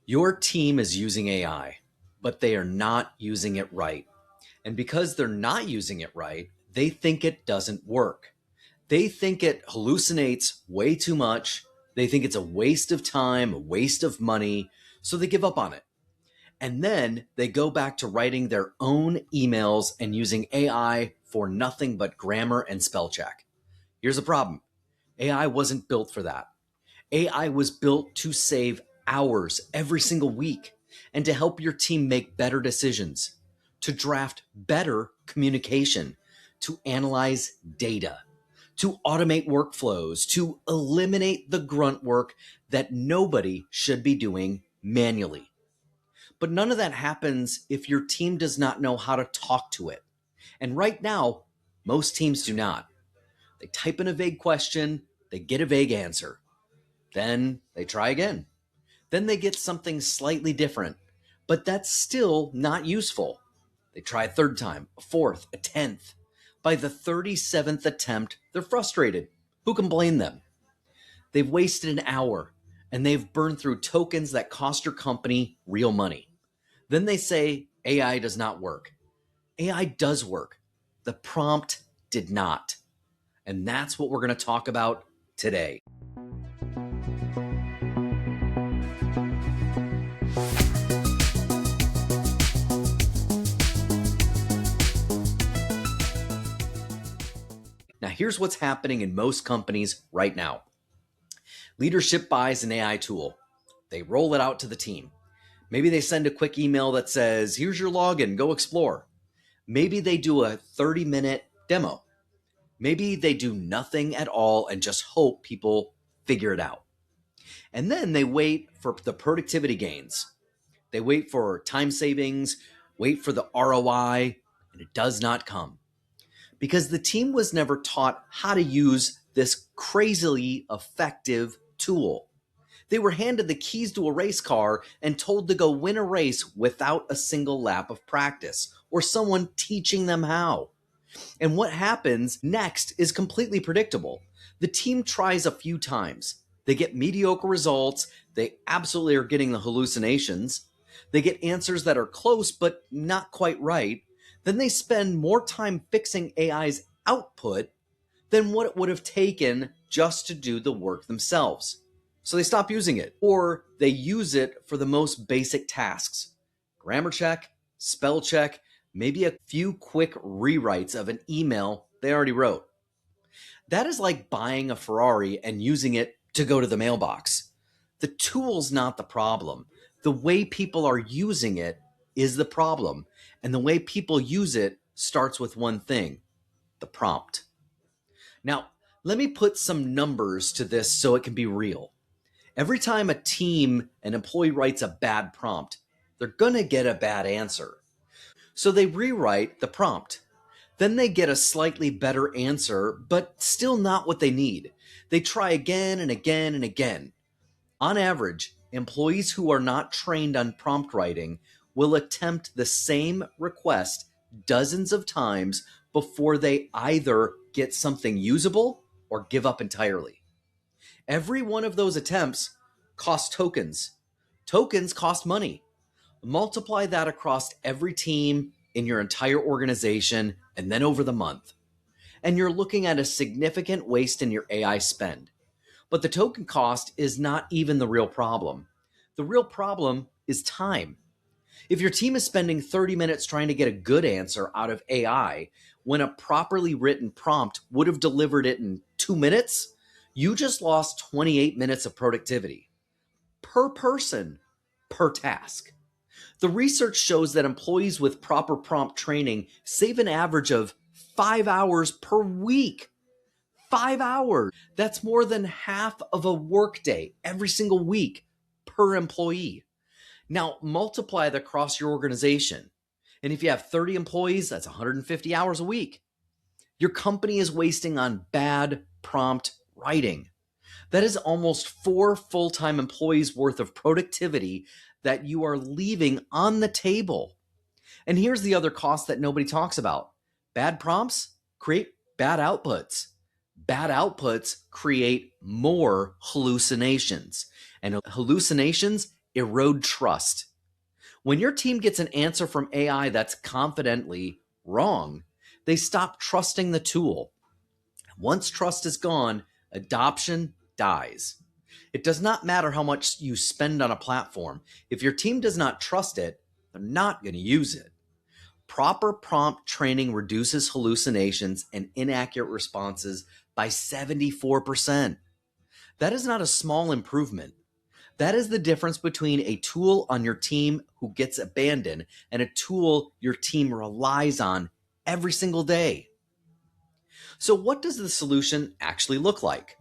Your team is using AI, but they are not using it right. And because they're not using it right, they think it doesn't work. They think it hallucinates way too much. They think it's a waste of time, a waste of money. So they give up on it. And then they go back to writing their own emails and using AI for nothing but grammar and spell check. Here's the problem: AI wasn't built for that. AI was built to save hours every single week and to help your team make better decisions, to draft better communication, to analyze data, to automate workflows, to eliminate the grunt work that nobody should be doing manually. But none of that happens if your team does not know how to talk to it. And right now, most teams do not. They type in a vague question, they get a vague answer. Then they try again. Then they get something slightly different, but that's still not useful. They try a third time, a fourth, a 10th. By the 37th attempt, they're frustrated. Who can blame them? They've wasted an hour and they've burned through tokens that cost your company real money. Then they say AI does not work. AI does work. The prompt did not. And that's what we're going to talk about today. Now, here's what's happening in most companies right now. Leadership buys an AI tool. They roll it out to the team. Maybe they send a quick email that says, here's your login, go explore. Maybe they do a 30-minute demo. Maybe they do nothing at all and just hope people figure it out. And then they wait for the productivity gains. They wait for time savings, wait for the ROI, and it does not come. Because the team was never taught how to use this crazily effective tool. They were handed the keys to a race car and told to go win a race without a single lap of practice or someone teaching them how. And what happens next is completely predictable. The team tries a few times. They get mediocre results. They absolutely are getting the hallucinations. They get answers that are close but not quite right. Then they spend more time fixing AI's output than what it would have taken just to do the work themselves. So they stop using it, or they use it for the most basic tasks. Grammar check, spell check, maybe a few quick rewrites of an email they already wrote. That is like buying a Ferrari and using it to go to the mailbox. The tool's not the problem. The way people are using it is the problem. And the way people use it starts with one thing: the prompt. Now, let me put some numbers to this so it can be real. Every time a team, an employee writes a bad prompt, they're going to get a bad answer. So they rewrite the prompt. Then they get a slightly better answer, but still not what they need. They try again and again and again. On average, employees who are not trained on prompt writing will attempt the same request dozens of times before they either get something usable or give up entirely. Every one of those attempts costs tokens. Tokens cost money. Multiply that across every team in your entire organization and then over the month. And you're looking at a significant waste in your AI spend. But the token cost is not even the real problem. The real problem is time. If your team is spending 30 minutes trying to get a good answer out of AI when a properly written prompt would have delivered it in 2 minutes, you just lost 28 minutes of productivity per person, per task. The research shows that employees with proper prompt training save an average of 5 hours per week. 5 hours. That's more than half of a workday every single week per employee. Now multiply that across your organization. And if you have 30 employees, that's 150 hours a week. Your company is wasting on bad prompt writing. That is almost 4 full-time employees worth of productivity that you are leaving on the table. And here's the other cost that nobody talks about. Bad prompts create bad outputs. Bad outputs create more hallucinations. And hallucinations erode trust. When your team gets an answer from AI that's confidently wrong, they stop trusting the tool. Once trust is gone, adoption dies. It does not matter how much you spend on a platform. If your team does not trust it, they're not going to use it. Proper prompt training reduces hallucinations and inaccurate responses by 74%. That is not a small improvement. That is the difference between a tool on your team who gets abandoned and a tool your team relies on every single day. So, what does the solution actually look like?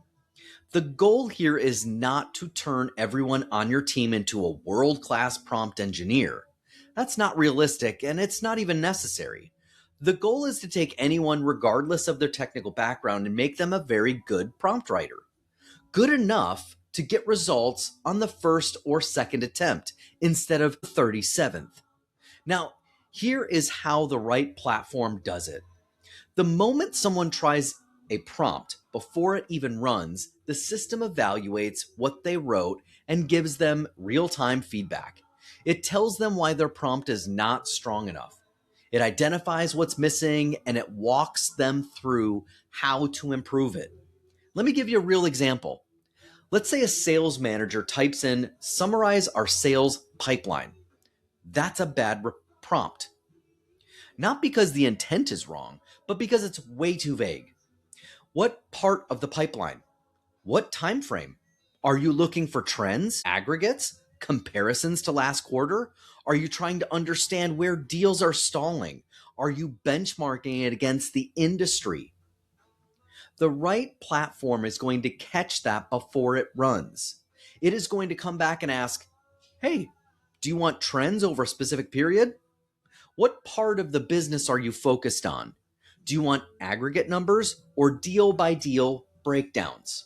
The goal here is not to turn everyone on your team into a world-class prompt engineer. That's not realistic, and it's not even necessary. The goal is to take anyone, regardless of their technical background, and make them a very good prompt writer. Good enough to get results on the first or second attempt instead of the 37th. Now, here is how the right platform does it. The moment someone tries a prompt, before it even runs, the system evaluates what they wrote and gives them real-time feedback. It tells them why their prompt is not strong enough. It identifies what's missing and it walks them through how to improve it. Let me give you a real example. Let's say a sales manager types in, "Summarize our sales pipeline." That's a bad prompt. Not because the intent is wrong, but because it's way too vague. What part of the pipeline? What time frame? Are you looking for trends, aggregates, comparisons to last quarter? Are you trying to understand where deals are stalling? Are you benchmarking it against the industry? The right platform is going to catch that before it runs. It is going to come back and ask, "Hey, do you want trends over a specific period? What part of the business are you focused on? Do you want aggregate numbers or deal by deal breakdowns?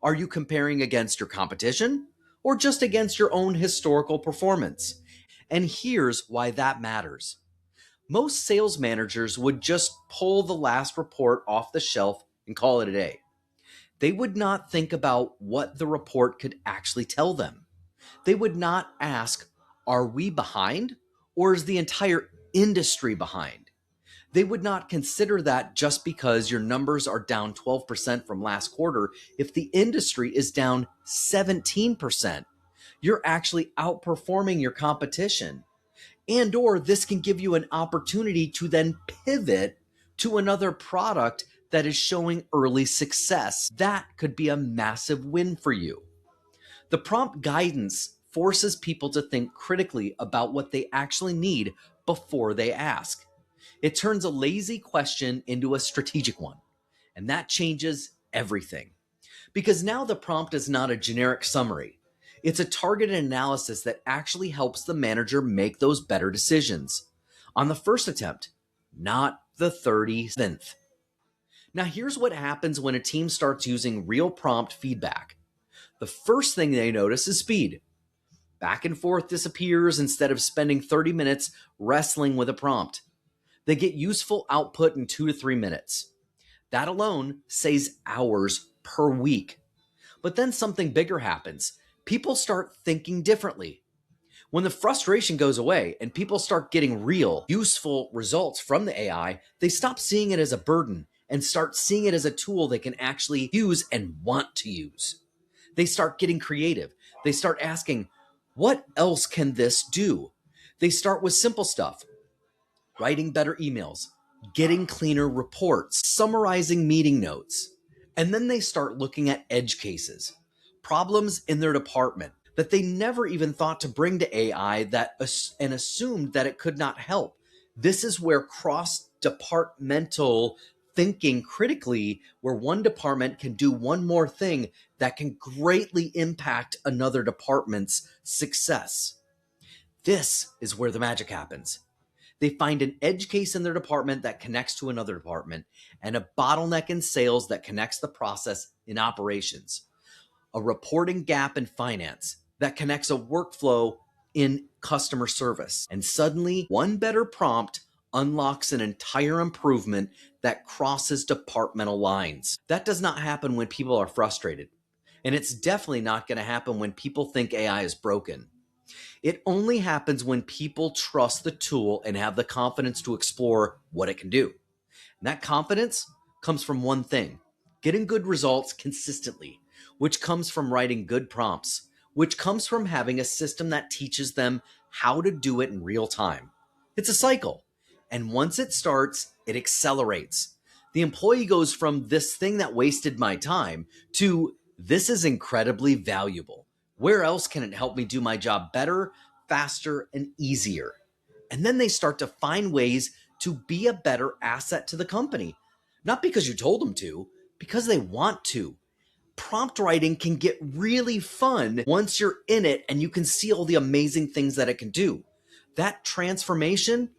Are you comparing against your competition or just against your own historical performance?" And here's why that matters. Most sales managers would just pull the last report off the shelf and call it a day. They would not think about what the report could actually tell them. They would not ask, "Are we behind or is the entire industry behind?" They would not consider that just because your numbers are down 12% from last quarter. If the industry is down 17%, you're actually outperforming your competition. Or this can give you an opportunity to then pivot to another product that is showing early success. That could be a massive win for you. The prompt guidance forces people to think critically about what they actually need before they ask. It turns a lazy question into a strategic one, and that changes everything. Because now the prompt is not a generic summary. It's a targeted analysis that actually helps the manager make those better decisions on the first attempt, not the 37th. Now, here's what happens when a team starts using real prompt feedback. The first thing they notice is speed. Back and forth disappears instead of spending 30 minutes wrestling with a prompt. They get useful output in 2 to 3 minutes. That alone saves hours per week. But then something bigger happens. People start thinking differently. When the frustration goes away and people start getting real, useful results from the AI, they stop seeing it as a burden and start seeing it as a tool they can actually use and want to use. They start getting creative. They start asking, "What else can this do?" They start with simple stuff: writing better emails, getting cleaner reports, summarizing meeting notes. And then they start looking at edge cases, problems in their department that they never even thought to bring to AI and assumed that it could not help. This is where cross-departmental thinking critically, where one department can do one more thing that can greatly impact another department's success. This is where the magic happens. They find an edge case in their department that connects to another department, and a bottleneck in sales that connects the process in operations, a reporting gap in finance that connects a workflow in customer service. And suddenly, one better prompt unlocks an entire improvement that crosses departmental lines. That does not happen when people are frustrated. And it's definitely not going to happen when people think AI is broken. It only happens when people trust the tool and have the confidence to explore what it can do. And that confidence comes from one thing: getting good results consistently, which comes from writing good prompts, which comes from having a system that teaches them how to do it in real time. It's a cycle. And once it starts, it accelerates. The employee goes from "this thing that wasted my time" to "this is incredibly valuable. Where else can it help me do my job better, faster, and easier?" And then they start to find ways to be a better asset to the company. Not because you told them to, because they want to. Prompt writing can get really fun once you're in it and you can see all the amazing things that it can do. That transformation,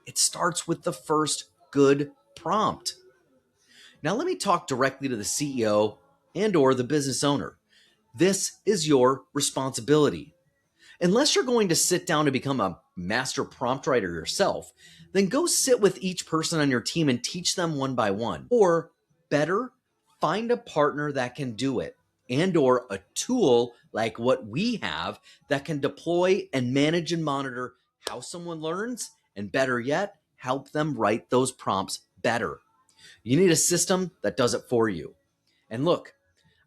it starts with the first good prompt. Now let me talk directly to the CEO and or the business owner. This is your responsibility. Unless you're going to sit down to become a master prompt writer yourself, then go sit with each person on your team and teach them one by one. Or better, find a partner that can do it, and or a tool like what we have that can deploy and manage and monitor how someone learns, and better yet, help them write those prompts better. You need a system that does it for you. And look,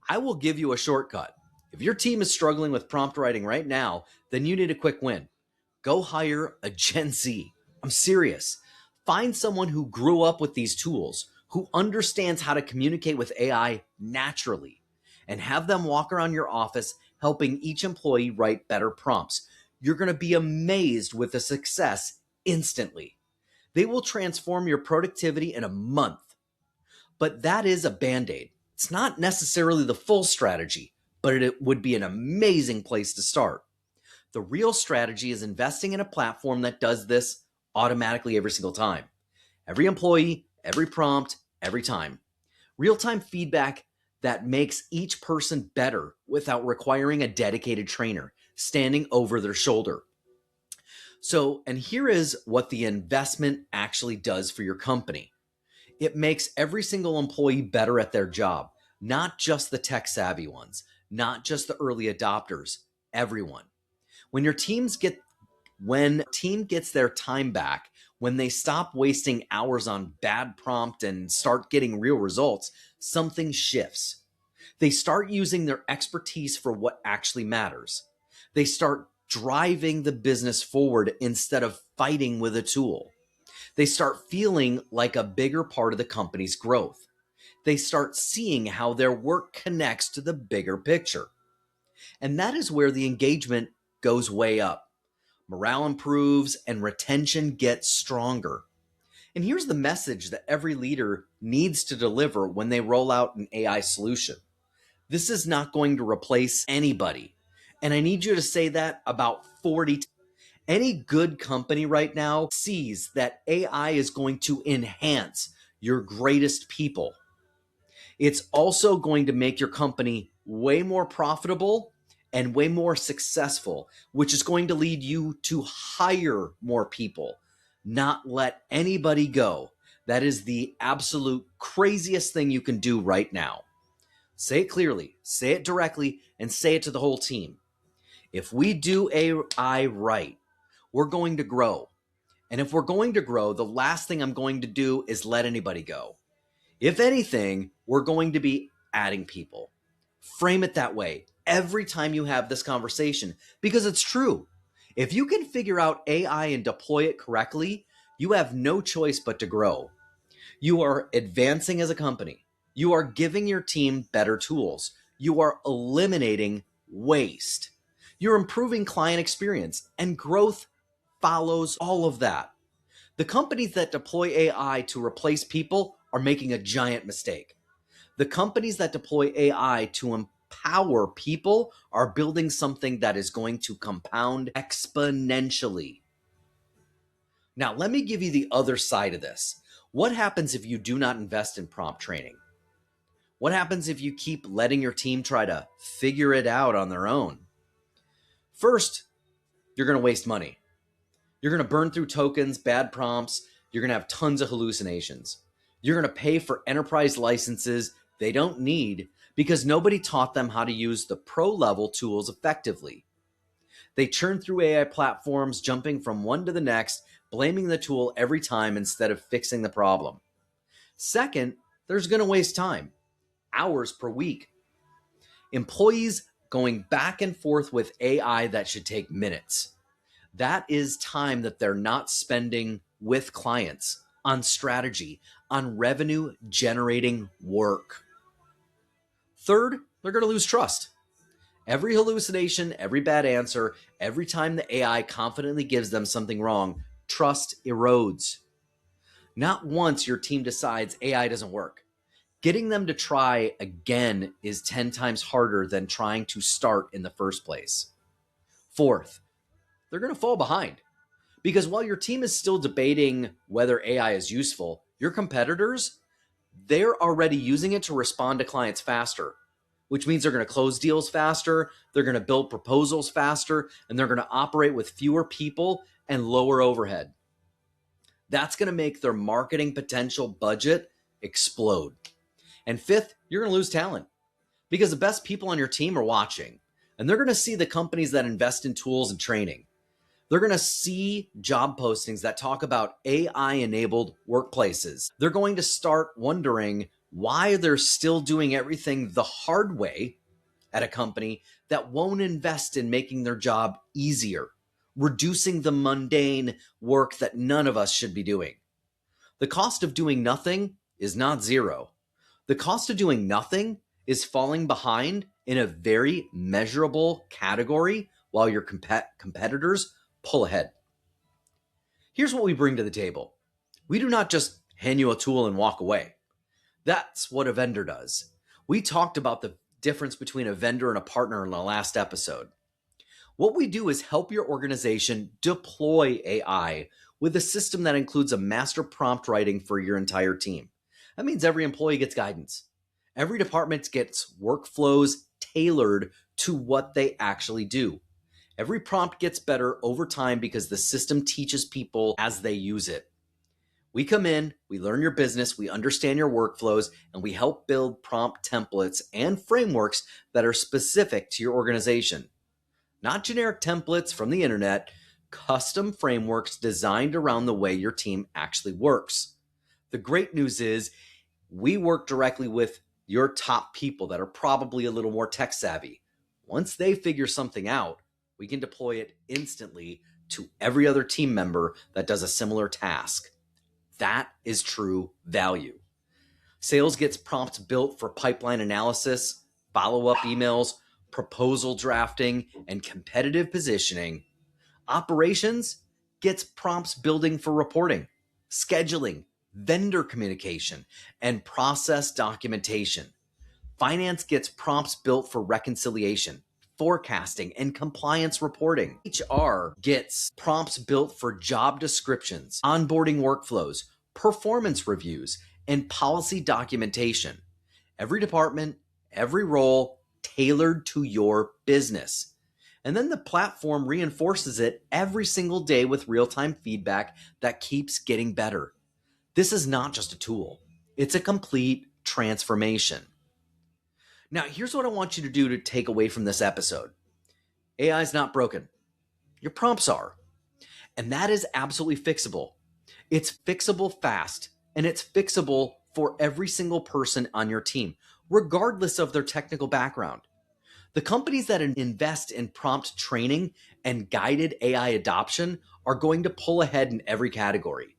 I will give you a shortcut. If your team is struggling with prompt writing right now, then you need a quick win. Go hire a Gen Z. I'm serious. Find someone who grew up with these tools, who understands how to communicate with AI naturally, and have them walk around your office helping each employee write better prompts. You're going to be amazed with the success instantly. They will transform your productivity in a month. But that is a Band-Aid. It's not necessarily the full strategy, but it would be an amazing place to start. The real strategy is investing in a platform that does this automatically every single time. Every employee, every prompt, every time. Real-time feedback that makes each person better without requiring a dedicated trainer standing over their shoulder. And here is what the investment actually does for your company. It makes every single employee better at their job, not just the tech savvy ones, not just the early adopters, everyone. When a team gets their time back, when they stop wasting hours on bad prompt and start getting real results, something shifts. They start using their expertise for what actually matters. They start driving the business forward instead of fighting with a tool. They start feeling like a bigger part of the company's growth. They start seeing how their work connects to the bigger picture. And that is where the engagement goes way up. Morale improves and retention gets stronger. And here's the message that every leader needs to deliver when they roll out an AI solution. This is not going to replace anybody. And I need you to say that about 40 times. Any good company right now sees that AI is going to enhance your greatest people. It's also going to make your company way more profitable and way more successful, which is going to lead you to hire more people, not let anybody go. That is the absolute craziest thing you can do right now. Say it clearly, say it directly, and say it to the whole team. If we do AI right, we're going to grow. And if we're going to grow, the last thing I'm going to do is let anybody go. If anything, we're going to be adding people. Frame it that way every time you have this conversation, because it's true. If you can figure out AI and deploy it correctly, you have no choice but to grow. You are advancing as a company. You are giving your team better tools. You are eliminating waste. You're improving client experience, and growth follows all of that. The companies that deploy AI to replace people are making a giant mistake. The companies that deploy AI to empower people are building something that is going to compound exponentially. Now, let me give you the other side of this. What happens if you do not invest in prompt training? What happens if you keep letting your team try to figure it out on their own? First, you're going to waste money. You're going to burn through tokens, bad prompts. You're going to have tons of hallucinations. You're going to pay for enterprise licenses they don't need because nobody taught them how to use the pro level tools effectively. They churn through AI platforms, jumping from one to the next, blaming the tool every time instead of fixing the problem. Second, they're going to waste time, hours per week. Employees going back and forth with AI that should take minutes. That is time that they're not spending with clients, on strategy, on revenue generating work. Third, they're going to lose trust. Every hallucination, every bad answer, every time the AI confidently gives them something wrong, trust erodes. Not once your team decides AI doesn't work. Getting them to try again is 10 times harder than trying to start in the first place. Fourth, they're going to fall behind. Because while your team is still debating whether AI is useful, your competitors, they're already using it to respond to clients faster, which means they're going to close deals faster, they're going to build proposals faster, and they're going to operate with fewer people and lower overhead. That's going to make their marketing potential budget explode. And fifth, you're going to lose talent because the best people on your team are watching, and they're going to see the companies that invest in tools and training. They're going to see job postings that talk about AI-enabled workplaces. They're going to start wondering why they're still doing everything the hard way at a company that won't invest in making their job easier, reducing the mundane work that none of us should be doing. The cost of doing nothing is not zero. The cost of doing nothing is falling behind in a very measurable category while your competitors pull ahead. Here's what we bring to the table. We do not just hand you a tool and walk away. That's what a vendor does. We talked about the difference between a vendor and a partner in the last episode. What we do is help your organization deploy AI with a system that includes a master prompt writing for your entire team. That means every employee gets guidance. Every department gets workflows tailored to what they actually do. Every prompt gets better over time because the system teaches people as they use it. We come in, we learn your business, we understand your workflows, and we help build prompt templates and frameworks that are specific to your organization. Not generic templates from the internet, custom frameworks designed around the way your team actually works. The great news is we work directly with your top people that are probably a little more tech savvy. Once they figure something out, we can deploy it instantly to every other team member that does a similar task. That is true value. Sales gets prompts built for pipeline analysis, follow-up emails, proposal drafting, and competitive positioning. Operations gets prompts building for reporting, scheduling, vendor communication, and process documentation. Finance gets prompts built for reconciliation, forecasting, and compliance reporting. HR gets prompts built for job descriptions, onboarding workflows, performance reviews, and policy documentation. Every department, every role tailored to your business. And then the platform reinforces it every single day with real-time feedback that keeps getting better. This is not just a tool. It's a complete transformation. Now, here's what I want you to do to take away from this episode. AI is not broken. Your prompts are. And that is absolutely fixable. It's fixable fast, and it's fixable for every single person on your team, regardless of their technical background. The companies that invest in prompt training and guided AI adoption are going to pull ahead in every category.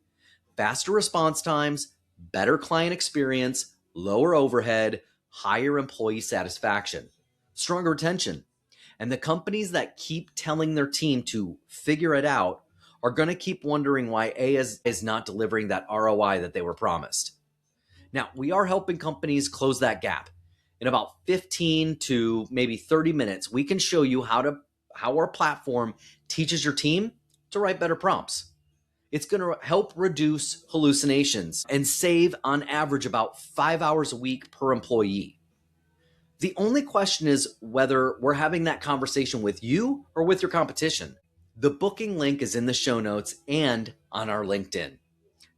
Faster response times, better client experience, lower overhead, higher employee satisfaction, stronger retention. And the companies that keep telling their team to figure it out are going to keep wondering why AI is not delivering that ROI that they were promised. Now, we are helping companies close that gap. In about 15 to maybe 30 minutes, we can show you how our platform teaches your team to write better prompts. It's going to help reduce hallucinations and save on average about 5 hours a week per employee. The only question is whether we're having that conversation with you or with your competition. The booking link is in the show notes and on our LinkedIn.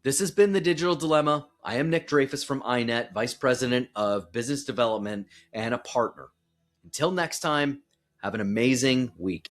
This has been The Digital Dilemma. I am Nick Dreyfus from iNet, Vice President of Business Development and a partner. Until next time, have an amazing week.